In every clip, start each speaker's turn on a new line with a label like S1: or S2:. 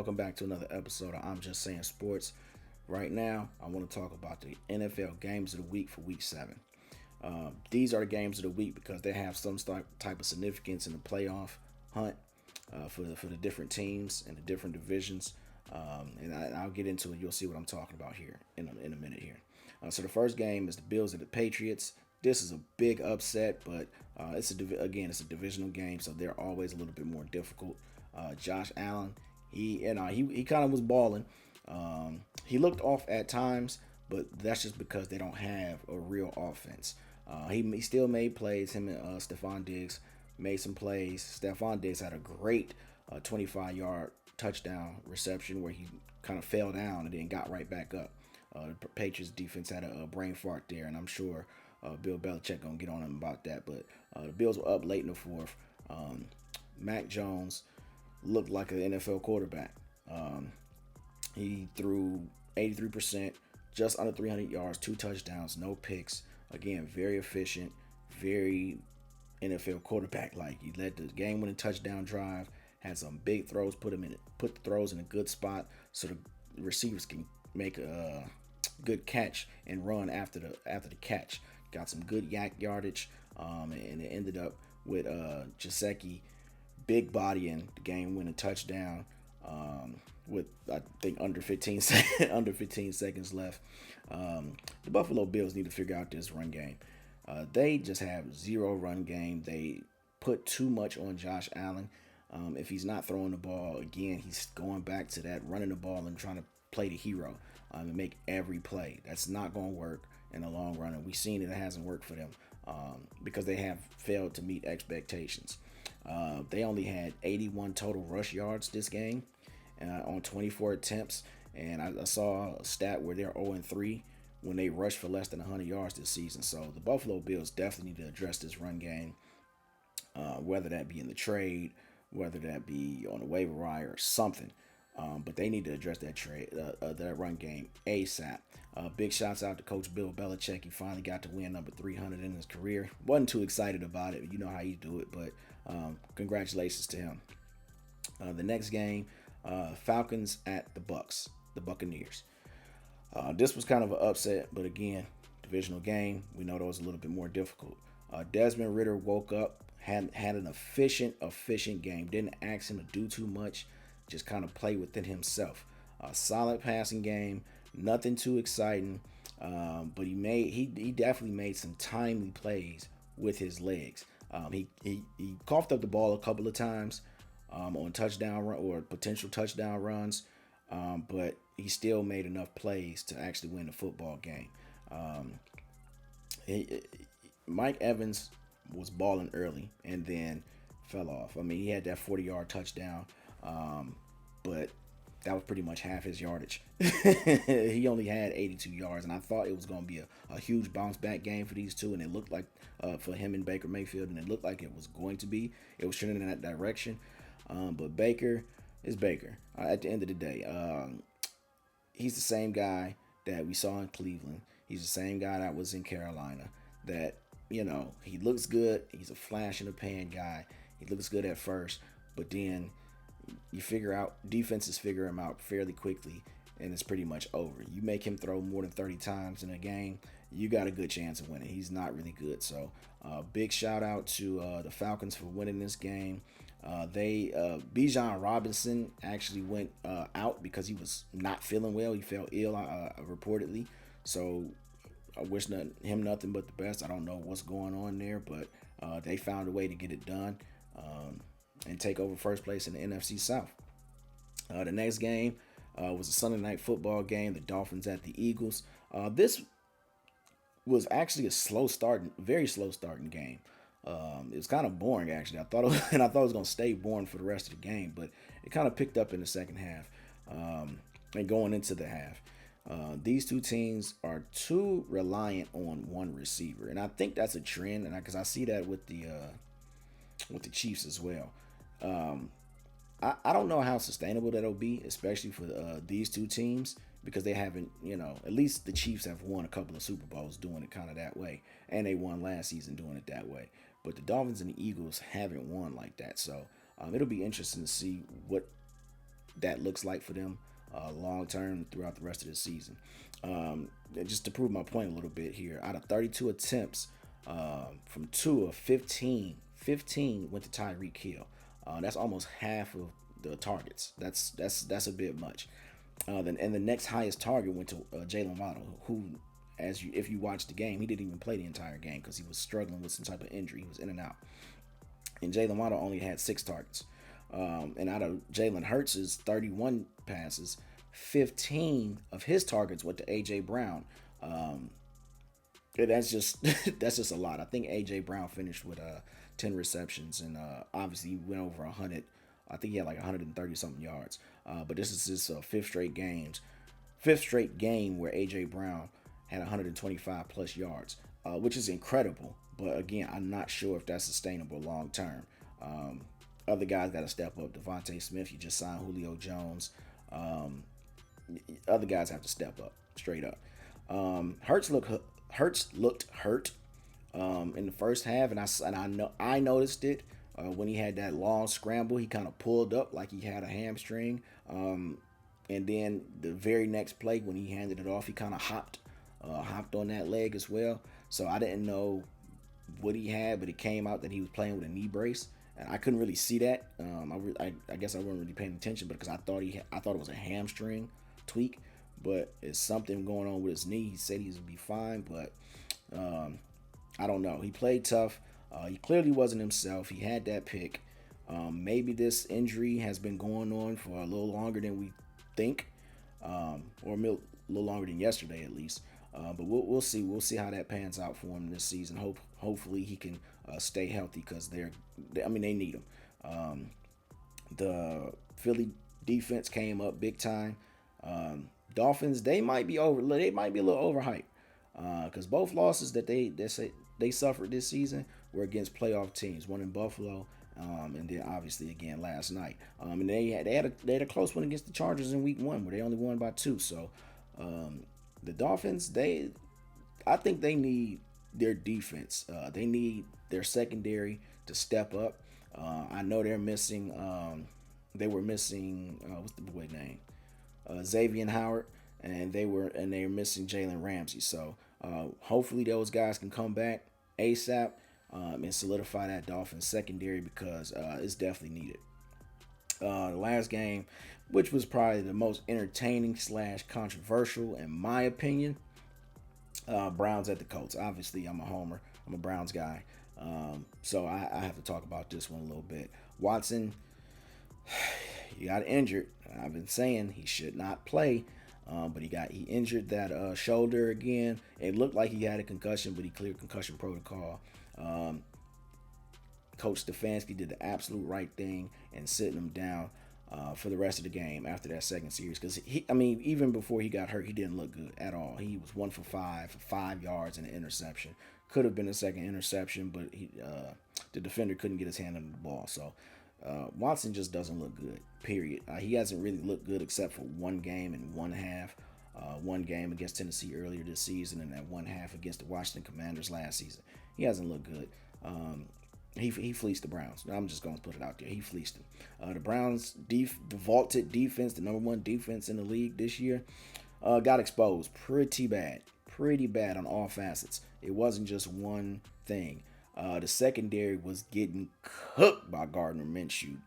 S1: Welcome back to another episode of I'm Just Saying Sports. Right now, I want to talk about the NFL games of the week for week 7. These are the games of the week because they have some type of significance in the playoff hunt for the different teams and the different divisions. I'll get into it. You'll see what I'm talking about here in a minute here. So the first game is the Bills and the Patriots. This is a big upset, but it's a divisional game, so they're always a little bit more difficult. Josh Allen, he kind of was balling. He looked off at times, but that's just because they don't have a real offense. He still made plays. Him and Stephon Diggs made some plays. Stephon Diggs had a great 25-yard touchdown reception where he kind of fell down and then got right back up. The Patriots defense had a brain fart there, and I'm sure Bill Belichick gonna get on him about that. But the Bills were up late in the fourth. Mac Jones looked like an NFL quarterback. He threw 83%, just under 300 yards, 2 touchdowns, no picks. Again, very efficient, very NFL quarterback like. He led the game-winning touchdown drive, had some big throws, put the throws in a good spot so the receivers can make a good catch and run after the catch. Got some good yak yardage, and it ended up with Gesicki big body in the game-winning touchdown. With I think under 15 seconds left. The Buffalo Bills need to figure out this run game. They just have zero run game. They put too much on Josh Allen. If he's not throwing the ball, again, he's going back to that running the ball and trying to play the hero and make every play. That's not going to work in the long run, and we've seen it hasn't worked for them because they have failed to meet expectations. They only had 81 total rush yards this game on 24 attempts, and I saw a stat where they're 0-3 when they rushed for less than 100 yards this season. So the Buffalo Bills definitely need to address this run game, whether that be in the trade, whether that be on the waiver wire or something. But they need to address that run game ASAP. Big shouts out to Coach Bill Belichick. He finally got to win number 300 in his career. Wasn't too excited about it. You know how you do it, but congratulations to him. The next game, Falcons at the Buccaneers. This was kind of an upset, but again, divisional game. We know that was a little bit more difficult. Desmond Ridder woke up, had an efficient game. Didn't ask him to do too much, just kind of play within himself. Solid passing game, nothing too exciting, but he definitely made some timely plays with his legs. He coughed up the ball a couple of times on touchdown run or potential touchdown runs, but he still made enough plays to actually win the football game. Mike Evans was balling early and then fell off. I mean, he had that 40-yard touchdown, but that was pretty much half his yardage. He only had 82 yards, and I thought it was going to be a huge bounce back game for these two, and it looked like for him and Baker Mayfield, and it looked like it was going to be. It was trending in that direction, but Baker is Baker. At the end of the day, he's the same guy that we saw in Cleveland. He's the same guy that was in Carolina. That, he looks good. He's a flash in the pan guy. He looks good at first, but then defenses figure him out fairly quickly, and it's pretty much over. You make him throw more than 30 times in a game, you got a good chance of winning. He's not really good. So big shout out to the Falcons for winning this game. Bijan Robinson actually went out because he was not feeling well. He felt ill, reportedly. So I wish him nothing but the best. I don't know what's going on there, but they found a way to get it done and take over first place in the NFC South. The next game was a Sunday night football game. The Dolphins at the Eagles. This was actually very slow starting game. It was kind of boring actually. I thought it was going to stay boring for the rest of the game, but it kind of picked up in the second half and going into the half. These two teams are too reliant on one receiver, and I think that's a trend, and because I see that with the Chiefs as well. I don't know how sustainable that'll be, especially for these two teams, because they haven't, at least the Chiefs have won a couple of Super Bowls doing it kind of that way, and they won last season doing it that way. But the Dolphins and the Eagles haven't won like that, so it'll be interesting to see what that looks like for them long term throughout the rest of the season. Just to prove my point a little bit here, out of 32 attempts, from 2 of 15 went to Tyreek Hill. That's almost half of the targets. That's a bit much. And the next highest target went to Jalen Waddle, who, if you watch the game, he didn't even play the entire game because he was struggling with some type of injury. He was in and out. And Jalen Waddle only had 6 targets. And out of Jalen Hurts' 31 passes, 15 of his targets went to A.J. Brown. That's just that's just a lot. I think A.J. Brown finished with 10 receptions, and obviously he went over 100. I think he had like 130 something yards. But this is his fifth straight game where A.J. Brown had 125 plus yards, which is incredible. But again, I'm not sure if that's sustainable long term. Other guys got to step up. Devontae Smith, you just signed Julio Jones. Other guys have to step up, straight up. Hurts looked hurt in the first half, and I noticed it when he had that long scramble. He kind of pulled up like he had a hamstring, and then the very next play when he handed it off, he kind of hopped on that leg as well. So I didn't know what he had, but it came out that he was playing with a knee brace, and I couldn't really see that. I guess I wasn't really paying attention because I thought it was a hamstring tweak, but it's something going on with his knee. He said he's gonna be fine, but I don't know. He played tough. He clearly wasn't himself. He had that pick. Maybe this injury has been going on for a little longer than we think, or a little longer than yesterday at least. But we'll see. We'll see how that pans out for him this season. Hopefully he can stay healthy because they need him. The Philly defense came up big time. Dolphins, they might be a little overhyped because both losses that they suffered this season were against playoff teams. One in Buffalo, and then obviously again last night. And they had a close one against the Chargers in Week 1 where they only won by 2. So the Dolphins, I think they need their defense. They need their secondary to step up. I know they're missing. They were missing what's the boy name? Xavier Howard, and they're missing Jalen Ramsey. So hopefully those guys can come back ASAP and solidify that Dolphins secondary because it's definitely needed. The last game, which was probably the most entertaining / controversial in my opinion, Browns at the Colts. Obviously, I'm a homer. I'm a Browns guy. So I have to talk about this one a little bit. Watson, he got injured. I've been saying he should not play, but he injured that shoulder again. It looked like he had a concussion, but he cleared concussion protocol. Coach Stefanski did the absolute right thing and sitting him down for the rest of the game after that second series. Because even before he got hurt, he didn't look good at all. He was 1 for 5 for 5 yards and an interception. Could have been a second interception, but the defender couldn't get his hand on the ball. So Watson just doesn't look good, period. He hasn't really looked good except for one game and one half. One game against Tennessee earlier this season and that one half against the Washington Commanders last season. He hasn't looked good. He fleeced the Browns. I'm just going to put it out there. He fleeced them. The Browns, the vaulted defense, the number 1 defense in the league this year, got exposed pretty bad on all facets. It wasn't just one thing. The secondary was getting cooked by Gardner Minshew.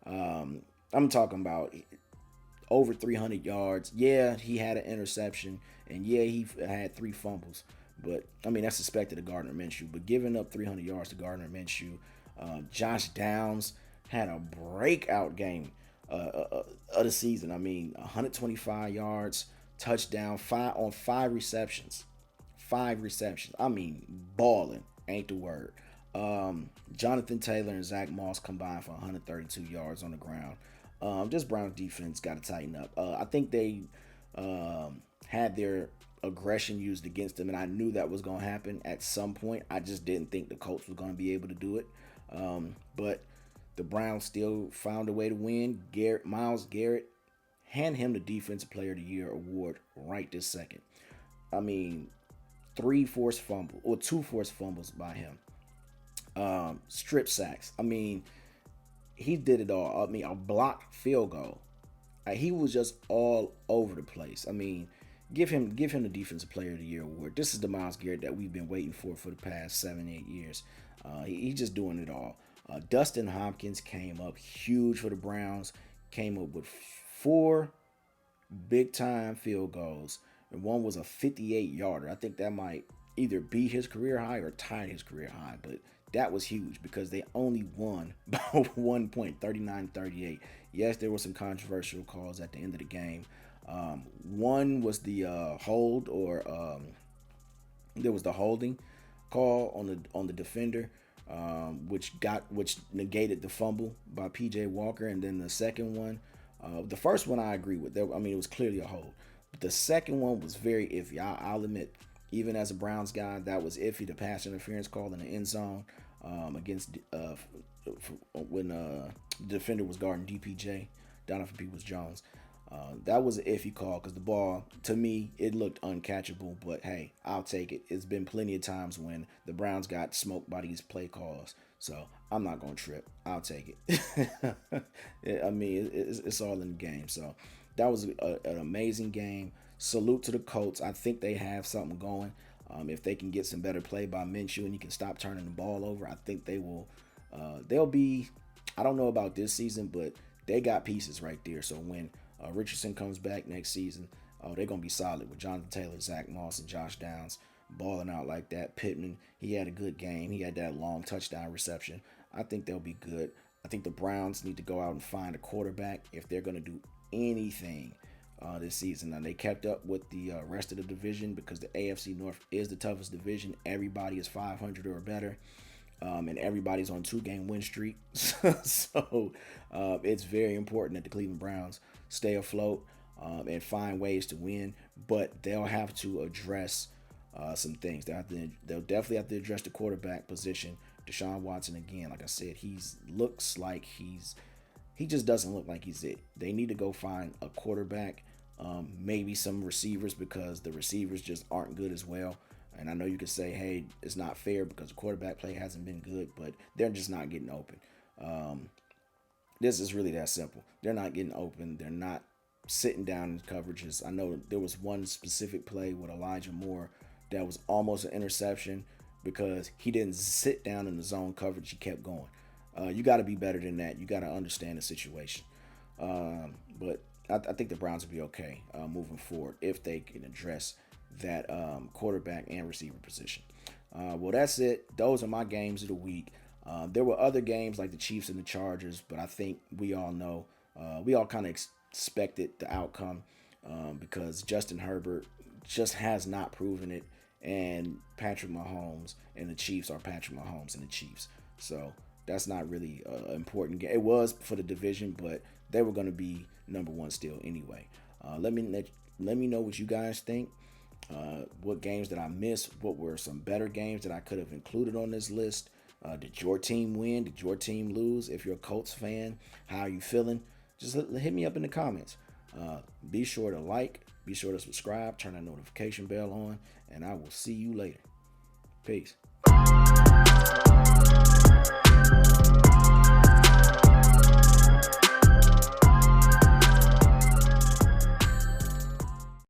S1: I'm talking about over 300 yards. Yeah, he had an interception, and yeah, he had 3 fumbles. But, that's expected of Gardner Minshew. But giving up 300 yards to Gardner Minshew, Josh Downs had a breakout game of the season. 125 yards, touchdown, 5 receptions. 5 receptions. Balling ain't the word. Jonathan Taylor and Zach Moss combined for 132 yards on the ground. This Browns defense got to tighten up. I think they had their aggression used against them, and I knew that was going to happen at some point. I just didn't think the Colts were going to be able to do it. But the Browns still found a way to win. Myles Garrett, hand him the Defensive Player of the Year award right this second. 2 forced fumbles by him. Strip sacks. He did it all. A blocked field goal. He was just all over the place. I mean, give him the Defensive Player of the Year award. This is the Myles Garrett that we've been waiting for the past 7-8 years. He's just doing it all. Dustin Hopkins came up huge for the Browns. Came up with 4 big time field goals, and one was a 58-yarder. I think that might either be his career high or tie his career high, but that was huge because they only won by 1 point, 39-38. Yes, there were some controversial calls at the end of the game. One was the hold, or there was the holding call on the defender, which negated the fumble by PJ Walker, and then the second one, the first one I agree with. I mean, it was clearly a hold. But the second one was very iffy. I'll admit, even as a Browns guy, that was iffy. The pass interference call in the end zone against when the defender was guarding DPJ, Donovan Peoples-Jones. That was an iffy call because the ball, to me, it looked uncatchable. But hey, I'll take it. It's been plenty of times when the Browns got smoked by these play calls. So I'm not going to trip. I'll take it. I mean, it's all in the game. So that was an amazing game. Salute to the Colts. I think they have something going. If they can get some better play by Minshew and he can stop turning the ball over, I think they will. They'll be, I don't know about this season, but they got pieces right there. So when Richardson comes back next season, they're going to be solid with Jonathan Taylor, Zach Moss, and Josh Downs balling out like that. Pittman, he had a good game. He had that long touchdown reception. I think they'll be good. I think the Browns need to go out and find a quarterback if they're going to do anything this season. Now, they kept up with the rest of the division because the AFC North is the toughest division. Everybody is 500 or better, and everybody's on 2-game win streak. So it's very important that the Cleveland Browns stay afloat and find ways to win, but they'll have to address some things. They'll definitely have to address the quarterback position. Deshaun Watson, again, like I said, he just doesn't look like he's it. They need to go find a quarterback, maybe some receivers, because the receivers just aren't good as well. And I know you could say, hey, it's not fair because the quarterback play hasn't been good, but they're just not getting open. This is really that simple. They're not getting open. They're not sitting down in coverages. I know there was one specific play with Elijah Moore that was almost an interception because he didn't sit down in the zone coverage. He kept going. You got to be better than that. You got to understand the situation. But I think the Browns will be okay moving forward if they can address that quarterback and receiver position. Well, that's it. Those are my games of the week. There were other games like the Chiefs and the Chargers, but I think we all know, we all kind of expected the outcome because Justin Herbert just has not proven it, and Patrick Mahomes and the Chiefs are Patrick Mahomes and the Chiefs. So that's not really an important game. It was for the division, but they were going to be number one still anyway. Let me know what you guys think. What games did I miss? What were some better games that I could have included on this list? Did your team win? Did your team lose? If you're a Colts fan, how are you feeling? Just hit me up in the comments. Be sure to like, be sure to subscribe, turn that notification bell on, and I will see you later. Peace.